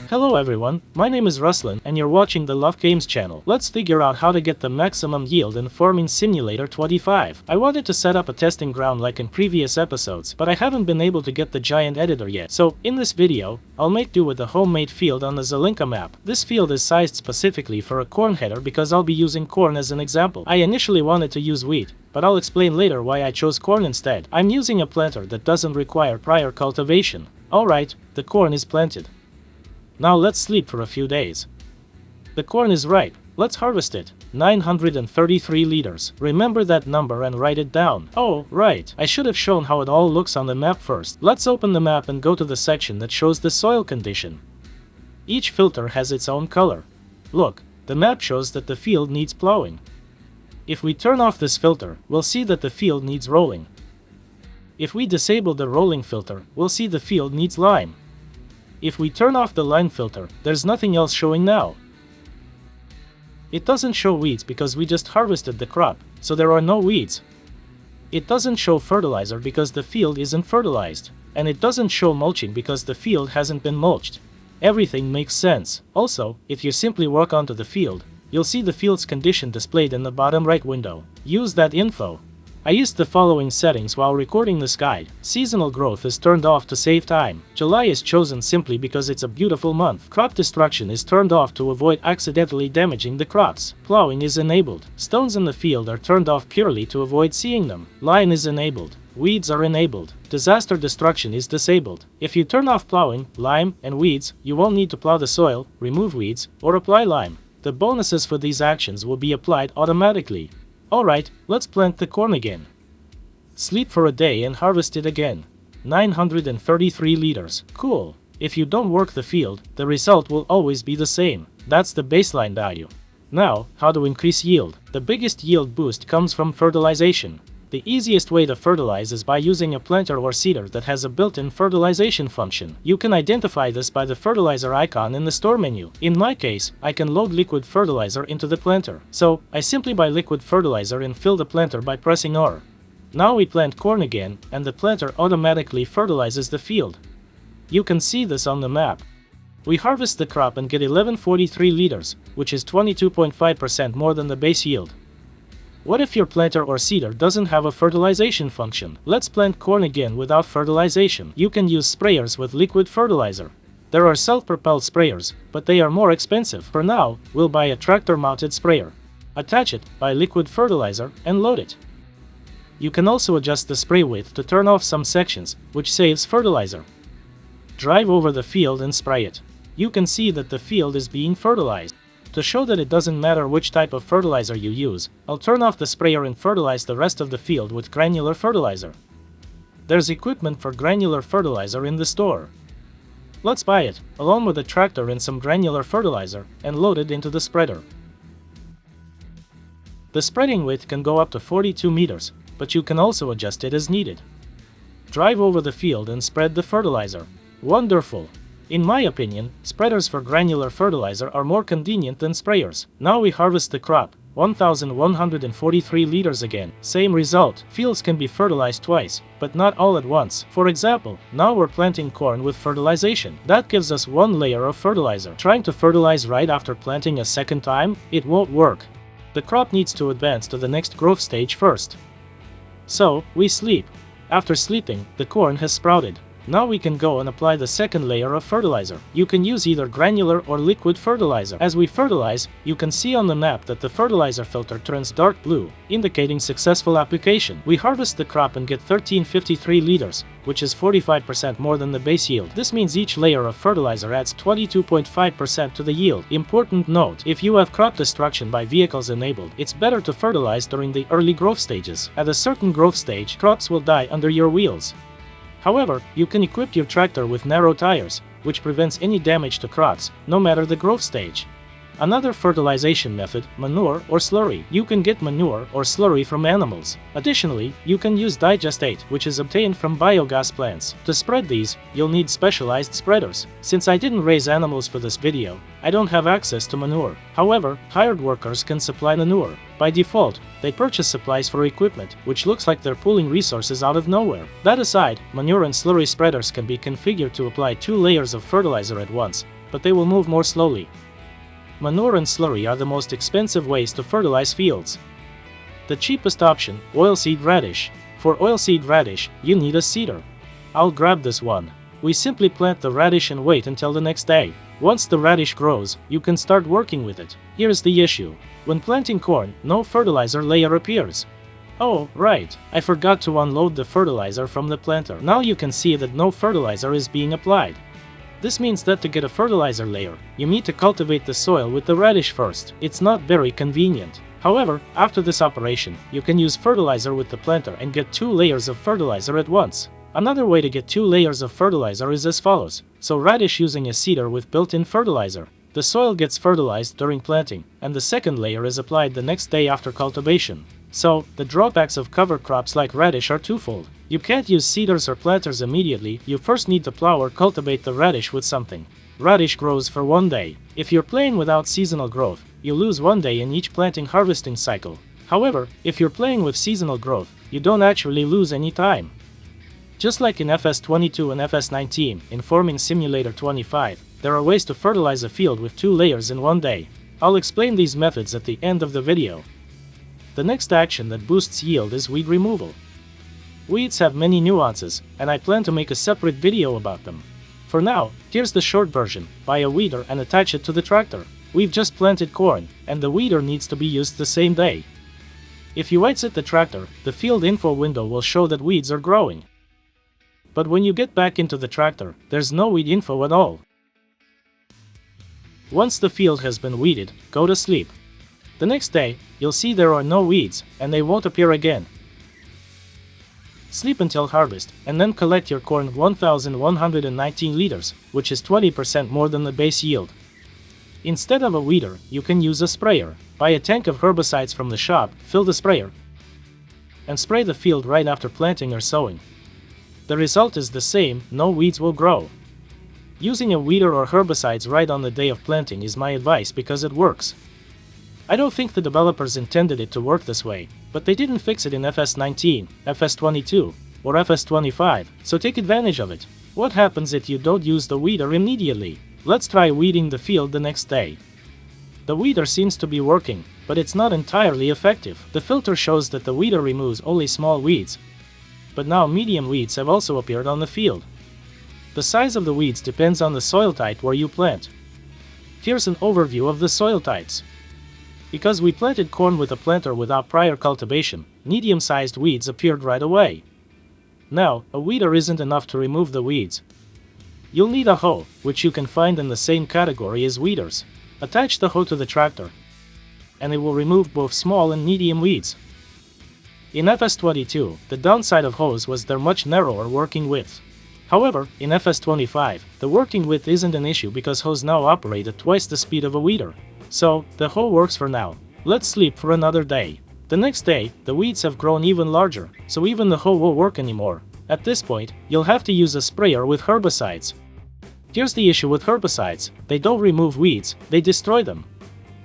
Hello everyone, my name is Ruslan and you're watching the Love Games channel. Let's figure out how to get the maximum yield in Farming Simulator 25. I wanted to set up a testing ground like in previous episodes, but I haven't been able to get the giant editor yet. So, in this video, I'll make do with the homemade field on the Zelenka map. This field is sized specifically for a corn header because I'll be using corn as an example. I initially wanted to use wheat, but I'll explain later why I chose corn instead. I'm using a planter that doesn't require prior cultivation. Alright, the corn is planted. Now let's sleep for a few days. The corn is ripe. Let's harvest it. 933 liters. Remember that number and write it down. Oh, right. I should have shown how it all looks on the map first. Let's open the map and go to the section that shows the soil condition. Each filter has its own color. Look, the map shows that the field needs plowing. If we turn off this filter, we'll see that the field needs rolling. If we disable the rolling filter, we'll see the field needs lime. If we turn off the line filter, there's nothing else showing now. It doesn't show weeds because we just harvested the crop, so there are no weeds. It doesn't show fertilizer because the field isn't fertilized. And it doesn't show mulching because the field hasn't been mulched. Everything makes sense. Also, if you simply walk onto the field, you'll see the field's condition displayed in the bottom right window. Use that info. I used the following settings while recording this guide. Seasonal growth is turned off to save time. July is chosen simply because it's a beautiful month. Crop destruction is turned off to avoid accidentally damaging the crops. Plowing is enabled. Stones in the field are turned off purely to avoid seeing them. Line is enabled. Weeds are enabled. Disaster destruction is disabled. If you turn off plowing, lime, and weeds, you won't need to plow the soil, remove weeds, or apply lime. The bonuses for these actions will be applied automatically. Alright, let's plant the corn again. Sleep for a day and harvest it again. 933 liters. Cool. If you don't work the field, the result will always be the same. That's the baseline value. Now, how to increase yield? The biggest yield boost comes from fertilization. The easiest way to fertilize is by using a planter or seeder that has a built-in fertilization function. You can identify this by the fertilizer icon in the store menu. In my case, I can load liquid fertilizer into the planter. So, I simply buy liquid fertilizer and fill the planter by pressing R. Now we plant corn again, and the planter automatically fertilizes the field. You can see this on the map. We harvest the crop and get 1143 liters, which is 22.5% more than the base yield. What if your planter or seeder doesn't have a fertilization function? Let's plant corn again without fertilization. You can use sprayers with liquid fertilizer. There are self-propelled sprayers, but they are more expensive. For now, we'll buy a tractor-mounted sprayer. Attach it, buy liquid fertilizer, and load it. You can also adjust the spray width to turn off some sections, which saves fertilizer. Drive over the field and spray it. You can see that the field is being fertilized. To show that it doesn't matter which type of fertilizer you use, I'll turn off the sprayer and fertilize the rest of the field with granular fertilizer. There's equipment for granular fertilizer in the store. Let's buy it, along with a tractor and some granular fertilizer, and load it into the spreader. The spreading width can go up to 42 meters, but you can also adjust it as needed. Drive over the field and spread the fertilizer. Wonderful! In my opinion, spreaders for granular fertilizer are more convenient than sprayers. Now we harvest the crop, 1143 liters again. Same result. Fields can be fertilized twice, but not all at once. For example, now we're planting corn with fertilization. That gives us one layer of fertilizer. Trying to fertilize right after planting a second time? It won't work. The crop needs to advance to the next growth stage first. So, we sleep. After sleeping, the corn has sprouted. Now we can go and apply the second layer of fertilizer. You can use either granular or liquid fertilizer. As we fertilize, you can see on the map that the fertilizer filter turns dark blue, indicating successful application. We harvest the crop and get 1353 liters, which is 45% more than the base yield. This means each layer of fertilizer adds 22.5% to the yield. Important note, if you have crop destruction by vehicles enabled, it's better to fertilize during the early growth stages. At a certain growth stage, crops will die under your wheels. However, you can equip your tractor with narrow tires, which prevents any damage to crops, no matter the growth stage. Another fertilization method, manure or slurry. You can get manure or slurry from animals. Additionally, you can use digestate, which is obtained from biogas plants. To spread these, you'll need specialized spreaders. Since I didn't raise animals for this video, I don't have access to manure. However, hired workers can supply manure. By default, they purchase supplies for equipment, which looks like they're pulling resources out of nowhere. That aside, manure and slurry spreaders can be configured to apply 2 layers of fertilizer at once, but they will move more slowly. Manure and slurry are the most expensive ways to fertilize fields. The cheapest option, oilseed radish. For oilseed radish, you need a seeder. I'll grab this one. We simply plant the radish and wait until the next day. Once the radish grows, you can start working with it. Here's the issue. When planting corn, no fertilizer layer appears. Oh, right, I forgot to unload the fertilizer from the planter. Now you can see that no fertilizer is being applied. This means that to get a fertilizer layer, you need to cultivate the soil with the radish first. It's not very convenient. However, after this operation, you can use fertilizer with the planter and get 2 layers of fertilizer at once. Another way to get 2 layers of fertilizer is as follows. Sow radish using a seeder with built-in fertilizer. The soil gets fertilized during planting, and the second layer is applied the next day after cultivation. So, the drawbacks of cover crops like radish are twofold. You can't use seeders or planters immediately, you first need to plow or cultivate the radish with something. Radish grows for 1 day. If you're playing without seasonal growth, you lose 1 day in each planting harvesting cycle. However, if you're playing with seasonal growth, you don't actually lose any time. Just like in FS22 and FS19, in Farming Simulator 25, there are ways to fertilize a field with 2 layers in 1 day. I'll explain these methods at the end of the video. The next action that boosts yield is weed removal. Weeds have many nuances, and I plan to make a separate video about them. For now, here's the short version. Buy a weeder and attach it to the tractor. We've just planted corn, and the weeder needs to be used the same day. If you exit the tractor, the field info window will show that weeds are growing. But when you get back into the tractor, there's no weed info at all. Once the field has been weeded, go to sleep. The next day, you'll see there are no weeds, and they won't appear again. Sleep until harvest, and then collect your corn 1,119 liters, which is 20% more than the base yield. Instead of a weeder, you can use a sprayer. Buy a tank of herbicides from the shop, fill the sprayer, and spray the field right after planting or sowing. The result is the same, no weeds will grow. Using a weeder or herbicides right on the day of planting is my advice because it works. I don't think the developers intended it to work this way, but they didn't fix it in FS19, FS22, or FS25, so take advantage of it. What happens if you don't use the weeder immediately? Let's try weeding the field the next day. The weeder seems to be working, but it's not entirely effective. The filter shows that the weeder removes only small weeds, but now medium weeds have also appeared on the field. The size of the weeds depends on the soil type where you plant. Here's an overview of the soil types. Because we planted corn with a planter without prior cultivation, medium-sized weeds appeared right away. Now, a weeder isn't enough to remove the weeds. You'll need a hoe, which you can find in the same category as weeders. Attach the hoe to the tractor, and it will remove both small and medium weeds. In FS22, the downside of hoes was their much narrower working width. However, in FS25, the working width isn't an issue because hoes now operate at twice the speed of a weeder. So, the hoe works for now. Let's sleep for another day. The next day, the weeds have grown even larger, so even the hoe won't work anymore. At this point, you'll have to use a sprayer with herbicides. Here's the issue with herbicides. They don't remove weeds, they destroy them.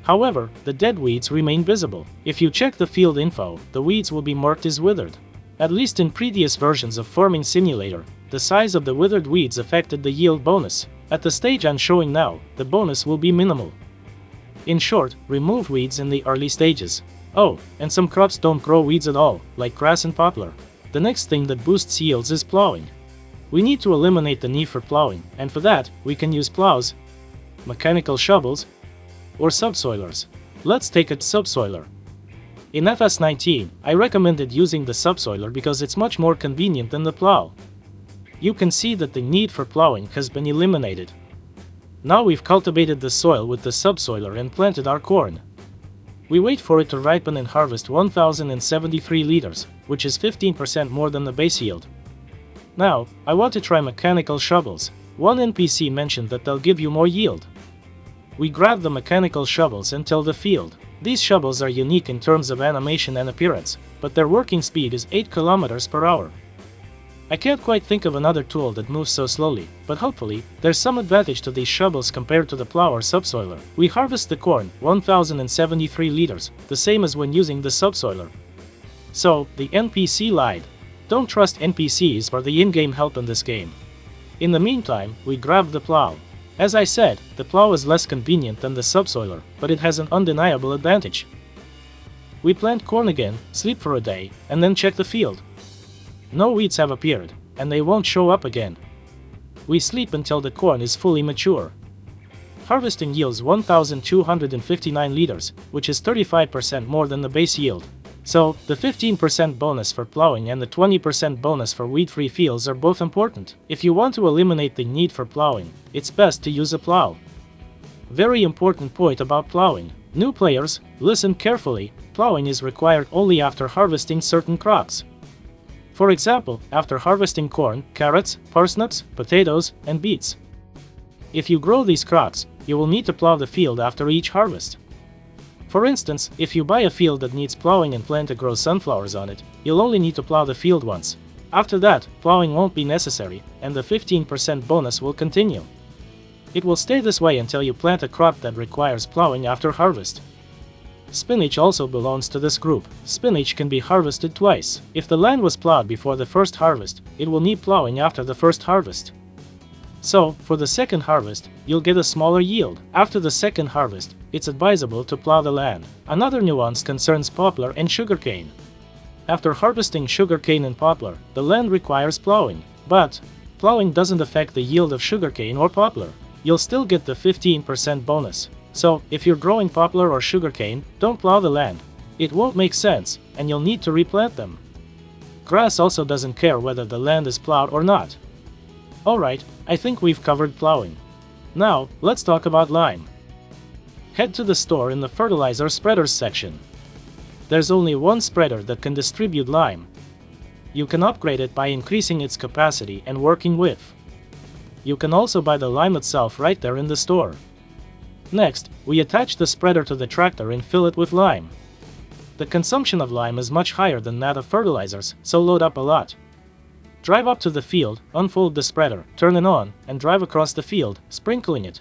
However, the dead weeds remain visible. If you check the field info, the weeds will be marked as withered. At least in previous versions of Farming Simulator, the size of the withered weeds affected the yield bonus. At the stage I'm showing now, the bonus will be minimal. In short, remove weeds in the early stages. Oh, and some crops don't grow weeds at all, like grass and poplar. The next thing that boosts yields is plowing. We need to eliminate the need for plowing, and for that, we can use plows, mechanical shovels, or subsoilers. Let's take a subsoiler. In FS19, I recommended using the subsoiler because it's much more convenient than the plow. You can see that the need for plowing has been eliminated. Now we've cultivated the soil with the subsoiler and planted our corn. We wait for it to ripen and harvest 1,073 liters, which is 15% more than the base yield. Now, I want to try mechanical shovels. One NPC mentioned that they'll give you more yield. We grab the mechanical shovels and till the field. These shovels are unique in terms of animation and appearance, but their working speed is 8 km per hour. I can't quite think of another tool that moves so slowly, but hopefully, there's some advantage to these shovels compared to the plow or subsoiler. We harvest the corn, 1,073 liters, the same as when using the subsoiler. So, the NPC lied. Don't trust NPCs for the in-game help in this game. In the meantime, we grab the plow. As I said, the plow is less convenient than the subsoiler, but it has an undeniable advantage. We plant corn again, sleep for a day, and then check the field. No weeds have appeared, and they won't show up again. We sleep until the corn is fully mature. Harvesting yields 1,259 liters, which is 35% more than the base yield. So, the 15% bonus for plowing and the 20% bonus for weed-free fields are both important. If you want to eliminate the need for plowing, it's best to use a plow. Very important point about plowing. New players, listen carefully, plowing is required only after harvesting certain crops. For example, after harvesting corn, carrots, parsnips, potatoes, and beets. If you grow these crops, you will need to plow the field after each harvest. For instance, if you buy a field that needs plowing and plan to grow sunflowers on it, you'll only need to plow the field once. After that, plowing won't be necessary, and the 15% bonus will continue. It will stay this way until you plant a crop that requires plowing after harvest. Spinach also belongs to this group. Spinach can be harvested twice. If the land was plowed before the first harvest, it will need plowing after the first harvest. So, for the second harvest, you'll get a smaller yield. After the second harvest, it's advisable to plow the land. Another nuance concerns poplar and sugarcane. After harvesting sugarcane and poplar, the land requires plowing. But, plowing doesn't affect the yield of sugarcane or poplar. You'll still get the 15% bonus. So, if you're growing poplar or sugarcane, don't plow the land. It won't make sense, and you'll need to replant them. Grass also doesn't care whether the land is plowed or not. Alright, I think we've covered plowing. Now, let's talk about lime. Head to the store in the fertilizer spreaders section. There's only one spreader that can distribute lime. You can upgrade it by increasing its capacity and working width. You can also buy the lime itself right there in the store. Next, we attach the spreader to the tractor and fill it with lime. The consumption of lime is much higher than that of fertilizers, so load up a lot. Drive up to the field, unfold the spreader, turn it on, and drive across the field, sprinkling it.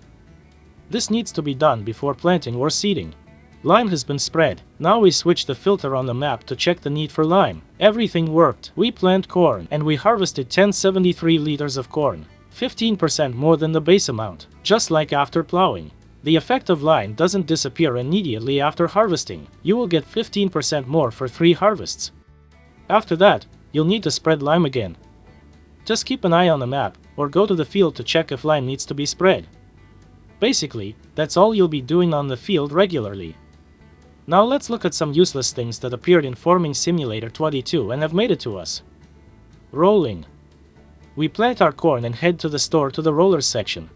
This needs to be done before planting or seeding. Lime has been spread. Now we switch the filter on the map to check the need for lime. Everything worked. We plant corn, and we harvested 1073 liters of corn. 15% more than the base amount, just like after plowing. The effect of lime doesn't disappear immediately after harvesting. You will get 15% more for 3 harvests. After that, you'll need to spread lime again. Just keep an eye on the map, or go to the field to check if lime needs to be spread. Basically, that's all you'll be doing on the field regularly. Now let's look at some useless things that appeared in Farming Simulator 22 and have made it to us. Rolling. We plant our corn and head to the store to the rollers section.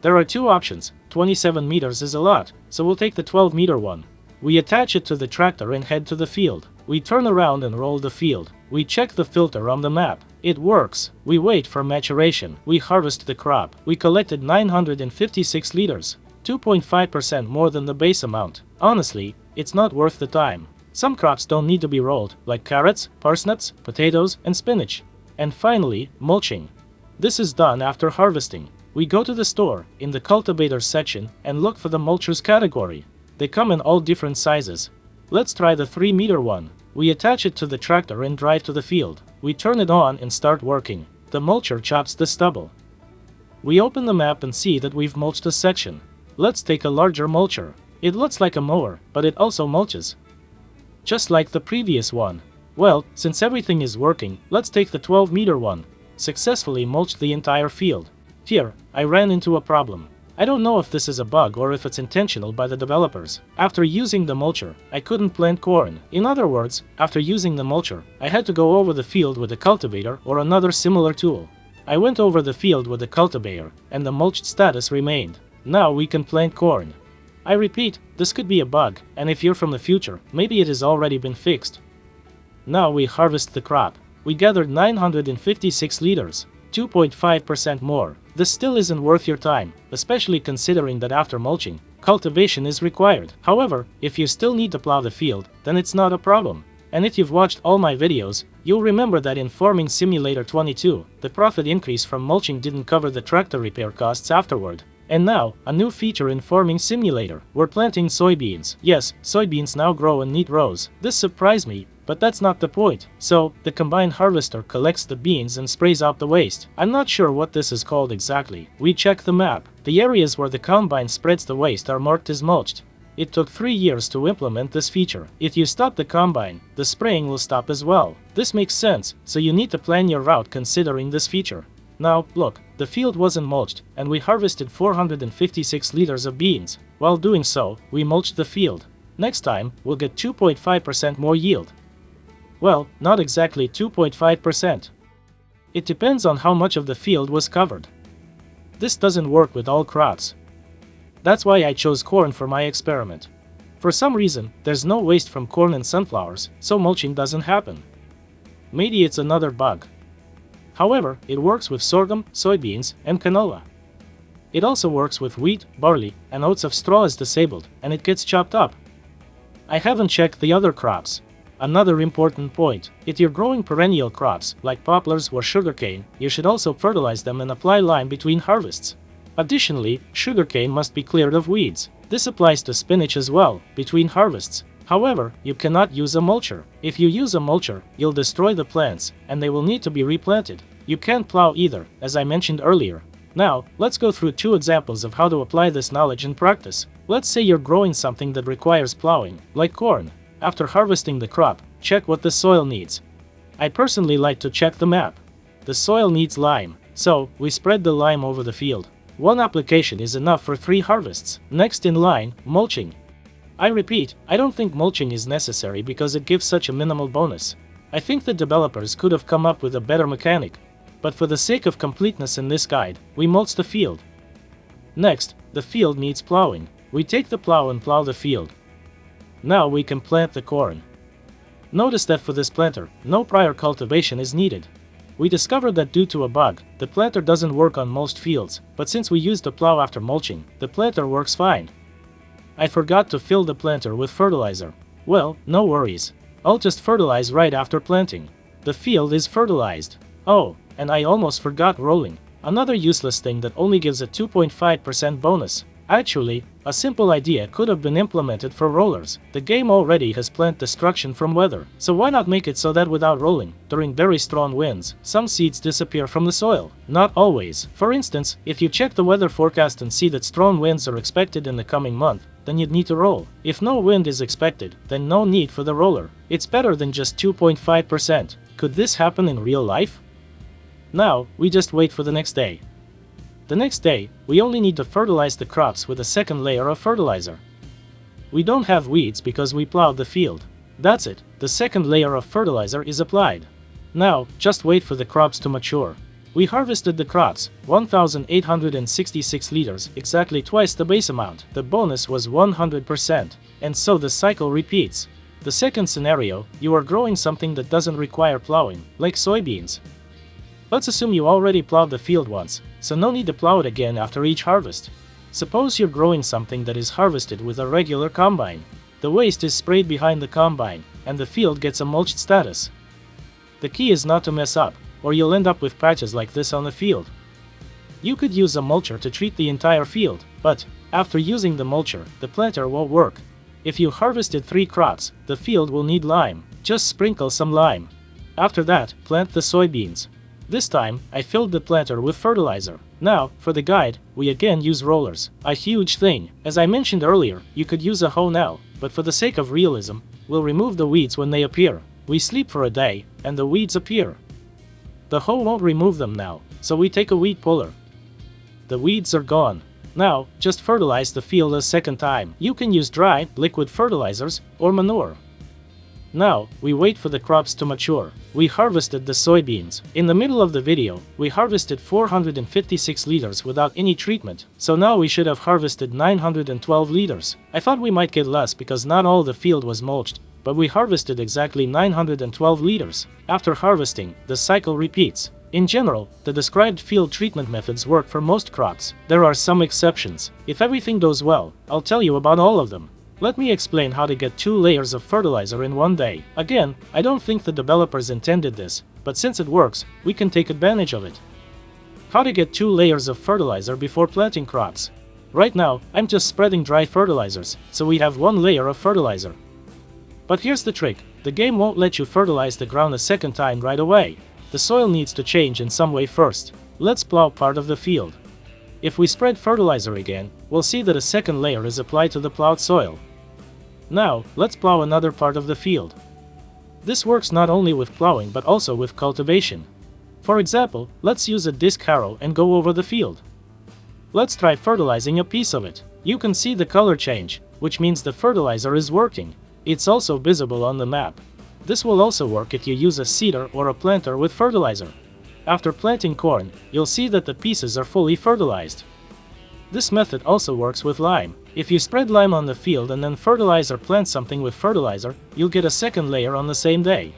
There are 2 options. 27 meters is a lot, so we'll take the 12-meter one. We attach it to the tractor and head to the field. We turn around and roll the field. We check the filter on the map. It works. We wait for maturation. We harvest the crop. We collected 956 liters, 2.5% more than the base amount. Honestly, it's not worth the time. Some crops don't need to be rolled, like carrots, parsnips, potatoes, and spinach. And finally, mulching. This is done after harvesting. We go to the store, in the cultivators section, and look for the mulchers category. They come in all different sizes. Let's try the 3-meter one. We attach it to the tractor and drive to the field. We turn it on and start working. The mulcher chops the stubble. We open the map and see that we've mulched a section. Let's take a larger mulcher. It looks like a mower, but it also mulches. Just like the previous one. Well, since everything is working, let's take the 12-meter one. Successfully mulched the entire field. Here, I ran into a problem. I don't know if this is a bug or if it's intentional by the developers. After using the mulcher, I couldn't plant corn. In other words, after using the mulcher, I had to go over the field with a cultivator or another similar tool. I went over the field with the cultivator, and the mulched status remained. Now we can plant corn. I repeat, this could be a bug, and if you're from the future, maybe it has already been fixed. Now we harvest the crop. We gathered 956 liters, 2.5% more. This still isn't worth your time, especially considering that after mulching, cultivation is required. However, if you still need to plow the field, then it's not a problem. And if you've watched all my videos, you'll remember that in Farming Simulator 22, the profit increase from mulching didn't cover the tractor repair costs afterward. And now, a new feature in Farming Simulator. We're planting soybeans. Yes, soybeans now grow in neat rows. This surprised me, But that's not the point. So, the combine harvester collects the beans and sprays out the waste. I'm not sure what this is called exactly. We check the map. The areas where the combine spreads the waste are marked as mulched. It took 3 years to implement this feature. If you stop the combine, the spraying will stop as well. This makes sense, so you need to plan your route considering this feature. Now, look, the field wasn't mulched, and we harvested 456 liters of beans. While doing so, we mulched the field. Next time, we'll get 2.5% more yield. Well, not exactly 2.5%. It depends on how much of the field was covered. This doesn't work with all crops. That's why I chose corn for my experiment. For some reason, there's no waste from corn and sunflowers, so mulching doesn't happen. Maybe it's another bug. However, it works with sorghum, soybeans, and canola. It also works with wheat, barley, and oats if straw is disabled, and it gets chopped up. I haven't checked the other crops. Another important point, if you're growing perennial crops, like poplars or sugarcane, you should also fertilize them and apply lime between harvests. Additionally, sugarcane must be cleared of weeds. This applies to spinach as well, between harvests. However, you cannot use a mulcher. If you use a mulcher, you'll destroy the plants, and they will need to be replanted. You can't plow either, as I mentioned earlier. Now, let's go through 2 examples of how to apply this knowledge in practice. Let's say you're growing something that requires plowing, like corn. After harvesting the crop, check what the soil needs. I personally like to check the map. The soil needs lime, so we spread the lime over the field. 1 application is enough for 3 harvests. Next in line, mulching. I repeat, I don't think mulching is necessary because it gives such a minimal bonus. I think the developers could have come up with a better mechanic. But for the sake of completeness in this guide, we mulch the field. Next, the field needs plowing. We take the plow and plow the field. Now we can plant the corn. Notice that for this planter, no prior cultivation is needed. We discovered that due to a bug, the planter doesn't work on most fields, but since we used the plow after mulching, the planter works fine. I forgot to fill the planter with fertilizer. Well, no worries. I'll just fertilize right after planting. The field is fertilized. Oh, and I almost forgot rolling. Another useless thing that only gives a 2.5% bonus. Actually, a simple idea could have been implemented for rollers. The game already has plant destruction from weather, so why not make it so that without rolling, during very strong winds, some seeds disappear from the soil? Not always. For instance, if you check the weather forecast and see that strong winds are expected in the coming month, then you'd need to roll. If no wind is expected, then no need for the roller. It's better than just 2.5%. Could this happen in real life? Now, we just wait for the next day. The next day, we only need to fertilize the crops with a second layer of fertilizer. We don't have weeds because we plowed the field. That's it, the second layer of fertilizer is applied. Now, just wait for the crops to mature. We harvested the crops, 1,866 liters, exactly twice the base amount. The bonus was 100%. And so the cycle repeats. The second scenario, you are growing something that doesn't require plowing, like soybeans. Let's assume you already plowed the field once, so no need to plow it again after each harvest. Suppose you're growing something that is harvested with a regular combine. The waste is sprayed behind the combine, and the field gets a mulched status. The key is not to mess up, or you'll end up with patches like this on the field. You could use a mulcher to treat the entire field, but after using the mulcher, the planter won't work. If you harvested 3 crops, the field will need lime. Just sprinkle some lime. After that, plant the soybeans. This time, I filled the planter with fertilizer. Now, for the guide, we again use rollers. A huge thing. As I mentioned earlier, you could use a hoe now, but for the sake of realism, we'll remove the weeds when they appear. We sleep for a day, and the weeds appear. The hoe won't remove them now, so we take a weed puller. The weeds are gone. Now, just fertilize the field a second time. You can use dry, liquid fertilizers, or manure. Now, we wait for the crops to mature. We harvested the soybeans. In the middle of the video, we harvested 456 liters without any treatment, so now we should have harvested 912 liters. I thought we might get less because not all the field was mulched, but we harvested exactly 912 liters. After harvesting, the cycle repeats. In general, the described field treatment methods work for most crops. There are some exceptions. If everything goes well, I'll tell you about all of them. Let me explain how to get 2 layers of fertilizer in one day. Again, I don't think the developers intended this, but since it works, we can take advantage of it. How to get 2 layers of fertilizer before planting crops. Right now, I'm just spreading dry fertilizers, so we have 1 layer of fertilizer. But here's the trick, the game won't let you fertilize the ground a second time right away. The soil needs to change in some way first. Let's plow part of the field. If we spread fertilizer again, we'll see that a second layer is applied to the plowed soil. Now, let's plow another part of the field. This works not only with plowing but also with cultivation. For example, let's use a disc harrow and go over the field. Let's try fertilizing a piece of it. You can see the color change, which means the fertilizer is working. It's also visible on the map. This will also work if you use a seeder or a planter with fertilizer. After planting corn, you'll see that the pieces are fully fertilized. This method also works with lime. If you spread lime on the field and then fertilize or plant something with fertilizer, you'll get a second layer on the same day.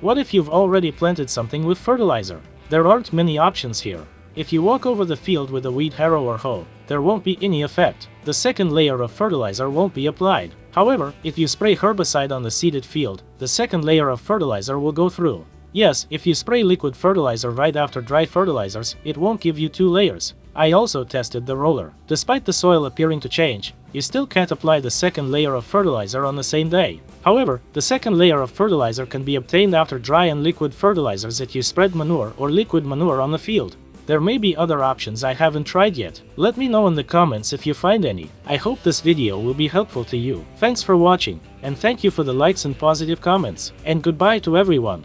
What if you've already planted something with fertilizer? There aren't many options here. If you walk over the field with a weed harrow or hoe, there won't be any effect. The second layer of fertilizer won't be applied. However, if you spray herbicide on the seeded field, the second layer of fertilizer will go through. Yes, if you spray liquid fertilizer right after dry fertilizers, it won't give you two layers. I also tested the roller. Despite the soil appearing to change, you still can't apply the second layer of fertilizer on the same day. However, the second layer of fertilizer can be obtained after dry and liquid fertilizers if you spread manure or liquid manure on the field. There may be other options I haven't tried yet. Let me know in the comments if you find any. I hope this video will be helpful to you. Thanks for watching, and thank you for the likes and positive comments. And goodbye to everyone.